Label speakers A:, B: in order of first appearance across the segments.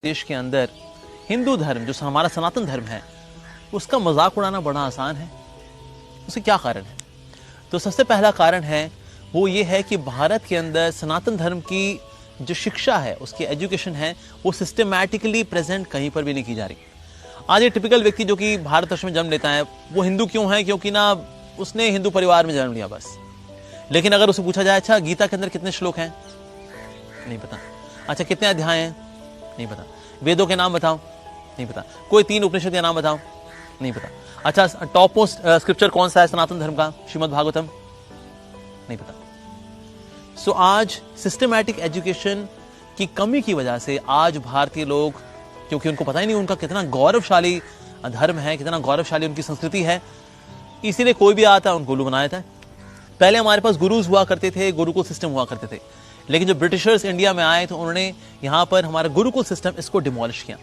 A: देश के अंदर हिंदू धर्म जो हमारा सनातन धर्म है उसका मजाक उड़ाना बड़ा आसान है। उसे क्या कारण है? तो सबसे पहला कारण है वो ये है कि भारत के अंदर सनातन धर्म की जो शिक्षा है, उसकी एजुकेशन है, वो सिस्टमैटिकली प्रेजेंट कहीं पर भी नहीं की जा रही। आज ये टिपिकल व्यक्ति जो कि भारतवर्ष में जन्म लेता है वो हिंदू क्यों है? क्योंकि ना उसने हिंदू परिवार में जन्म लिया बस। लेकिन अगर उसे पूछा जाए अच्छा गीता के अंदर कितने श्लोक हैं? नहीं पता। अच्छा कितने अध्याय हैं? नहीं पता। वेदों के नाम बताओ? नहीं पता। कोई 3 उपनिषद के नाम बताओ? नहीं पता। अच्छा टॉप मोस्ट स्क्रिप्चर कौन सा है सनातन धर्म का? श्रीमद् भागवतम? नहीं पता। सो आज सिस्टमैटिक एजुकेशन की कमी की वजह से आज भारतीय लोग, क्योंकि उनको पता ही नहीं उनका कितना गौरवशाली धर्म है, कितना गौरवशाली उनकी संस्कृति है, इसीलिए कोई भी आता है उनको गुरु बनाया था। पहले हमारे पास गुरुज हुआ करते थे, गुरुकुल सिस्टम हुआ करते थे, लेकिन जब ब्रिटिशर्स इंडिया में आए तो उन्होंने यहाँ पर हमारा गुरुकुल सिस्टम इसको डिमोलिश किया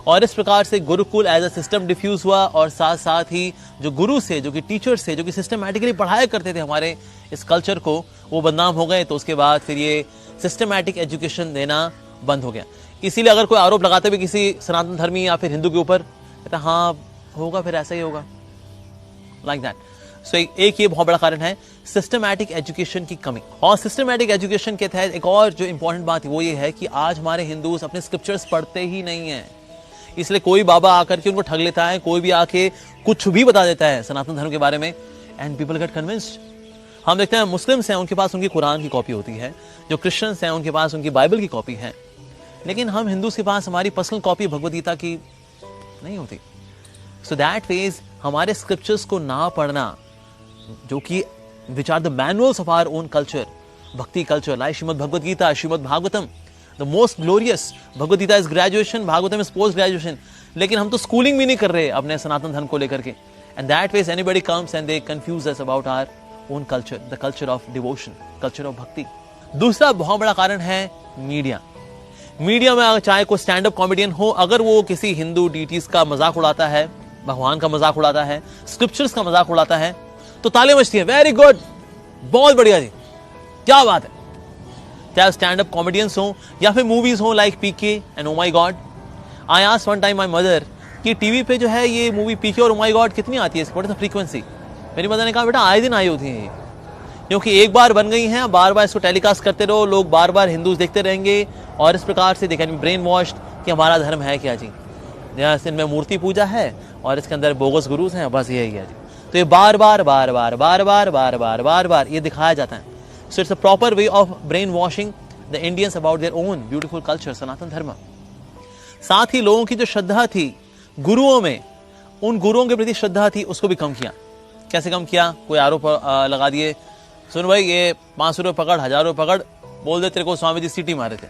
A: और इस प्रकार से gurukul as a system diffuse हुआ और साथ साथ ही जो गुरु से, जो कि टीचर्स से, जो कि सिस्टमैटिकली पढ़ाया करते थे हमारे इस कल्चर को, वो बदनाम हो गए। तो उसके बाद फिर ये सिस्टमैटिक एजुकेशन देना बंद हो गया। इसीलिए अगर कोई आरोप लगाते भी किसी सनातन धर्मी या फिर हिंदू के ऊपर, कहता हाँ होगा, फिर ऐसा ही होगा, लाइक दैट। सो एक ये बहुत बड़ा कारण है सिस्टमैटिक एजुकेशन की कमी। और सिस्टमैटिक एजुकेशन के तहत एक और जो इंपॉर्टेंट बात है वो ये है कि आज हमारे हिंदूज अपने स्क्रिप्चर्स पढ़ते ही नहीं है। इसलिए कोई बाबा आकर के उनको ठग लेता है, कोई भी आके कुछ भी बता देता है सनातन धर्म के बारे में, एंड पीपल गेट कन्विंस्ड। हम देखते हैं मुस्लिम्स हैं, उनके पास उनकी कुरान की कॉपी होती है, जो क्रिश्चियंस हैं उनके पास उनकी बाइबल की कॉपी है, लेकिन हम हिंदूज के पास हमारी पर्सनल कॉपी भगवद गीता की नहीं होती। सो दैट मीन्स हमारे स्क्रिप्चर्स को ना पढ़ना, जो कि which are the manuals of our own culture, bhakti culture, like Shrimad Bhagavad Gita, Shrimad Bhagavatam, the most glorious. Bhagavad Gita is graduation, Bhagavatam is post graduation, लेकिन हम तो स्कूलिंग भी नहीं कर रहे अपने सनातन धर्म को लेकर के। And that ways anybody comes and they confuse us about our own culture, the culture of devotion, culture of bhakti. दूसरा बहुत बड़ा कारण है मीडिया। मीडिया में चाहे कोई स्टैंड अप कॉमेडियन हो, अगर वो किसी हिंदू डीटीज का मजाक उड़ाता है, भगवान का मजाक उड़ाता है, स्क्रिप्चर्स का मजाक उड़ाता है, तो ताली बजती है, वेरी गुड, बहुत बढ़िया जी, क्या बात है। चाहे स्टैंड अप कॉमेडियंस हो या फिर मूवीज हो like PK and Oh My God. I asked one time my mother कि टीवी पे जो है ये मूवी पीके और ओ माय गॉड कितनी आती है, व्हाट इज द फ्रीक्वेंसी? मेरी मदर ने कहा बेटा आए दिन आई होती है, क्योंकि एक बार बन गई हैं, बार बार इसको टेलीकास्ट करते रहो, लोग बार बार हिंदूज देखते रहेंगे और इस प्रकार से they can be brain washed कि हमारा धर्म है क्या जी, इनमें मूर्ति पूजा है और इसके अंदर बोगस गुरुज हैं, बस यही है जी। तो ये बार बार बार बार बार बार बार बार बार बार ये दिखाया जाता है। So it's a proper way of brain washing the Indians about their own beautiful culture, Sanatan Dharma. साथ ही लोगों की जो श्रद्धा थी गुरुओं में, उन गुरुओं के प्रति श्रद्धा थी, उसको भी कम किया। कैसे कम किया? कोई आरोप लगा दिए, सुन भाई ये 500 रुपये पकड़, 1000 रुपये पकड़, बोल दे तेरे को स्वामी जी सीटी मारे थे,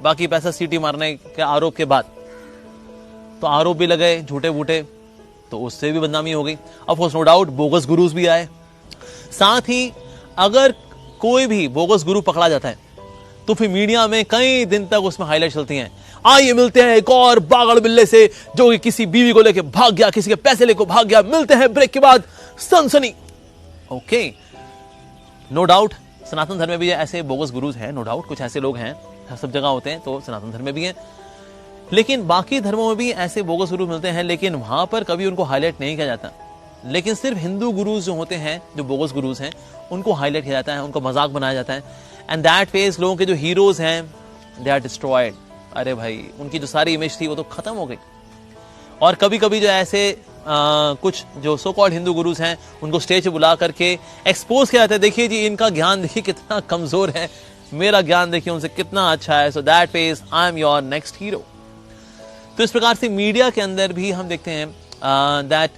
A: बाकी पैसा सीटी मारने के आरोप के बाद। तो आरोप भी लगे झूठे बूटे, तो उससे भी बदनामी हो गई। Of course no doubt bogus gurus भी आए। साथ ही अगर कोई भी बोगस गुरु पकड़ा जाता है तो फिर मीडिया में कई दिन तक उसमें हाईलाइट चलती हैं, आइए मिलते हैं एक और पागल बिल्ले से जो कि किसी बीवी को लेके भाग गया, किसी के पैसे लेकर भाग गया, मिलते हैं ब्रेक के बाद, सनसनी। ओके, नो डाउट सनातन धर्म में भी ऐसे बोगस गुरुज हैं, नो डाउट कुछ ऐसे लोग हैं, सब जगह होते हैं, तो सनातन धर्म में भी हैं, लेकिन बाकी धर्मों में भी ऐसे बोगस गुरु मिलते हैं, लेकिन वहां पर कभी उनको हाईलाइट नहीं किया जाता। लेकिन सिर्फ हिंदू गुरुज जो होते हैं, जो बोगस गुरुज हैं, उनको हाईलाइट किया जाता है, उनको मजाक बनाया जाता है। एंड दैट फेज लोगों के जो हीरोज हैं दे आर डिस्ट्रॉयड। अरे भाई उनकी जो सारी इमेज थी वो तो खत्म हो गई। और कभी कभी जो ऐसे कुछ जो सो कॉल्ड हिंदू गुरुज हैं उनको स्टेज पे बुला करके एक्सपोज किया जाता है, देखिए जी इनका ज्ञान देखिए कितना कमजोर है, मेरा ज्ञान देखिए उनसे कितना अच्छा है। So that phase I am your next hero. तो इस प्रकार से मीडिया के अंदर भी हम देखते हैं that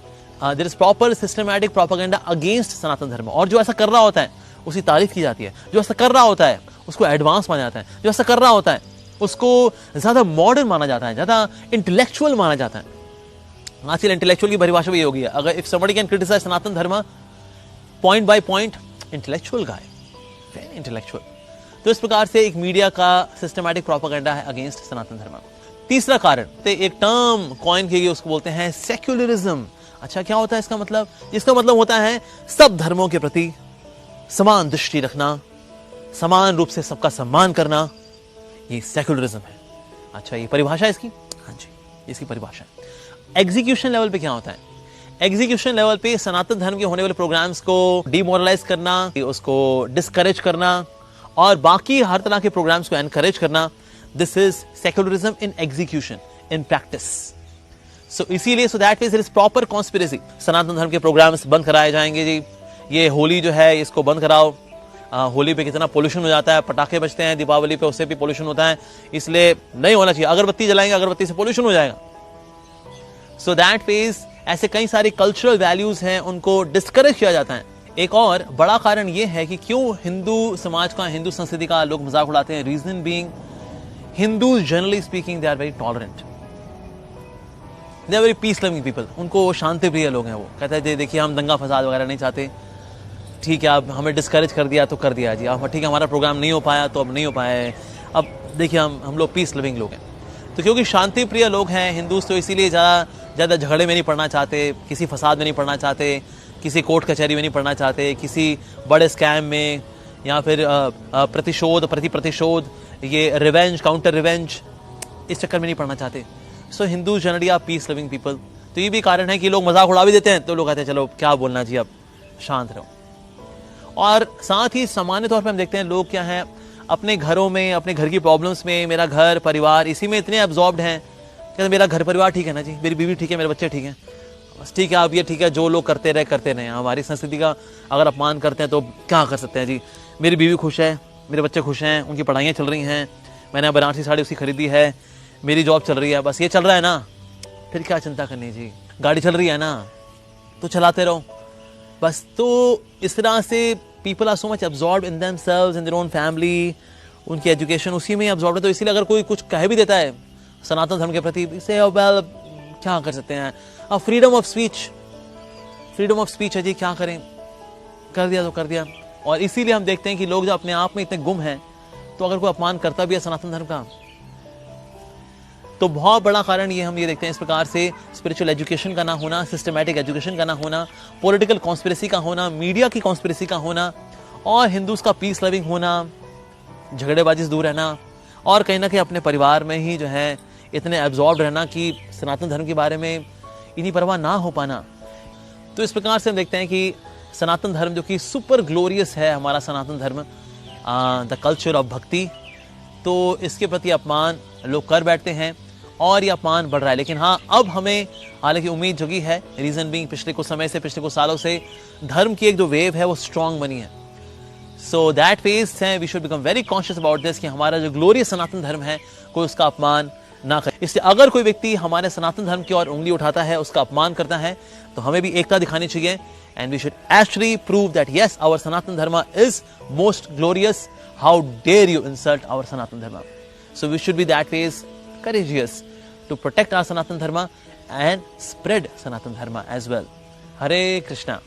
A: there is proper systematic propaganda against Sanatan Dharma. और जो ऐसा कर रहा होता है उसकी तारीफ की जाती है, जो ऐसा कर रहा होता है उसको एडवांस माना जाता है, जो ऐसा कर रहा होता है उसको ज्यादा मॉडर्न माना जाता है, ज्यादा इंटेलेक्चुअल माना जाता है। आजकल इंटेलेक्चुअल की परिभाषा भी हो गई है, अगर इफ समबडी कैन क्रिटिसाइज सनातन धर्म point by point, intellectual guy, very intellectual. तो इस प्रकार से एक मीडिया का सिस्टमैटिक प्रोपेगेंडा है अगेंस्ट सनातन धर्म। तीसरा कारण, एक टर्म कॉइन की गई, उसको बोलते हैं सेक्युलरिज्म। अच्छा क्या होता है इसका मतलब? इसका मतलब होता है सब धर्मों के प्रति समान दृष्टि रखना, समान रूप से सबका सम्मान करना, ये सेक्युलरिज्म है। अच्छा, ये परिभाषा है इसकी? हाँ जी, इसकी परिभाषा। एग्जीक्यूशन लेवल पे क्या होता है? एग्जीक्यूशन लेवल पे सनातन धर्म के होने वाले प्रोग्राम्स को डिमोरलाइज करना, उसको डिस्करेज करना और बाकी हर तरह के प्रोग्राम्स को एनकरेज करना, this is secularism in execution, in practice. So इसीलिए so that means it is proper conspiracy. Sanatan Dharma के प्रोग्राम्स बंद कराए जाएंगे जी, ये होली जो है इसको बंद कराओ, होली पे कितना पोल्यूशन हो जाता है, पटाखे बजते हैं दीपावली पे, उससे भी पोल्यूशन होता है, इसलिए नहीं होना चाहिए। अगरबत्ती जलाएंगे, अगरबत्ती से पोल्यूशन हो जाएगा। सो दैट मींस ऐसे कई सारे कल्चरल वैल्यूज हैं, उनको डिस्करेज किया जाता है। एक और बड़ा कारण यह है कि क्यों हिंदू समाज का, हिंदू संस्कृति का लोग मजाक उड़ाते हैं। Reason being, Hindus generally speaking they are very tolerant, they are very peace loving people. उनको शांति प्रिय लोग हैं। वो कहते हैं देखिए हम दंगा फसाद वगैरह नहीं चाहते, ठीक है आप हमें डिस्करेज कर दिया तो कर दिया जी, अब ठीक है हमारा प्रोग्राम नहीं हो पाया तो अब नहीं हो पाया है, अब देखिए हम लोग पीस लिविंग लोग हैं। तो क्योंकि शांति प्रिय लोग हैं हिंदूज, तो इसीलिए ज़्यादा झगड़े में नहीं पड़ना चाहते, किसी फसाद में नहीं पड़ना चाहते, किसी कोर्ट कचहरी में नहीं पड़ना चाहते, किसी बड़े स्कैम में, या फिर प्रतिशोध, प्रतिशोध, ये रिवेंज, काउंटर रिवेंज, इस चक्कर में नहीं पड़ना चाहते। So Hindu generally are peace living people. तो ये भी कारण है कि लोग मजाक उड़ा भी देते हैं, तो लोग कहते हैं चलो क्या बोलना जी, अब शांत रहो। और साथ ही सामान्य तौर पे हम देखते हैं लोग क्या हैं, अपने घरों में, अपने घर की प्रॉब्लम्स में, मेरा घर परिवार, इसी में इतने एब्जॉर्ब्ड हैं। कहते मेरा घर परिवार ठीक है ना जी, मेरी बीवी ठीक है, मेरे बच्चे ठीक हैं, बस ठीक है, अब ये ठीक है, जो लोग करते रहे। हमारी संस्कृति का अगर अपमान करते हैं तो क्या कर सकते हैं जी। मेरी बीवी खुश है, मेरे बच्चे खुश हैं, उनकी पढ़ाइयाँ चल रही हैं, मैंने बनारसी साड़ी उसकी खरीदी है, मेरी जॉब चल रही है, बस ये चल रहा है ना, फिर क्या चिंता करनी जी। गाड़ी चल रही है ना तो चलाते रहो बस। तो इस तरह से people are so much absorbed in themselves, in their own family, उनकी एजुकेशन उसी में एब्जॉर्ब्ड है। तो इसीलिए अगर कोई कुछ कह भी देता है सनातन धर्म के प्रति, इसे वेल क्या कर सकते हैं, अब फ्रीडम ऑफ स्पीच है जी, क्या करें, कर दिया तो कर दिया। और इसीलिए हम देखते हैं कि लोग जो अपने आप में इतने गुम हैं, तो अगर कोई अपमान करता भी है सनातन धर्म का, तो बहुत बड़ा कारण ये हम ये देखते हैं इस प्रकार से स्पिरिचुअल एजुकेशन का ना होना, सिस्टमैटिक एजुकेशन का ना होना, पॉलिटिकल कॉन्स्पिरेसी का होना, मीडिया की कॉन्स्पिरेसी का होना, और हिंदूज का पीस लविंग होना, झगड़ेबाजी से दूर रहना, और कहीं ना कहीं अपने परिवार में ही जो है इतने एब्जॉर्ब रहना कि सनातन धर्म के बारे में इतनी परवाह ना हो पाना। तो इस प्रकार से हम देखते हैं कि सनातन धर्म जो कि सुपर ग्लोरियस है, हमारा सनातन धर्म, द कल्चर ऑफ भक्ति, तो इसके प्रति अपमान लोग कर बैठते हैं और ये अपमान बढ़ रहा है। लेकिन हाँ, अब हमें हालांकि उम्मीद जगी है, रीजन बीइंग पिछले कुछ समय से, पिछले कुछ सालों से धर्म की एक जो वेव है वो स्ट्रांग बनी है। सो दैट फेज है, we should become very conscious about this कि हमारा जो ग्लोरियस सनातन धर्म है कोई उसका अपमान ना करे। इसलिए अगर कोई व्यक्ति हमारे सनातन धर्म की ओर उंगली उठाता है, उसका अपमान करता है, तो हमें भी एकता दिखानी चाहिए, and we should actually prove that yes our Sanatan Dharma is most glorious, how dare you insult our Sanatan Dharma. So we should be that phase courageous to protect our Sanatan Dharma and spread Sanatan Dharma as well. Hare Krishna.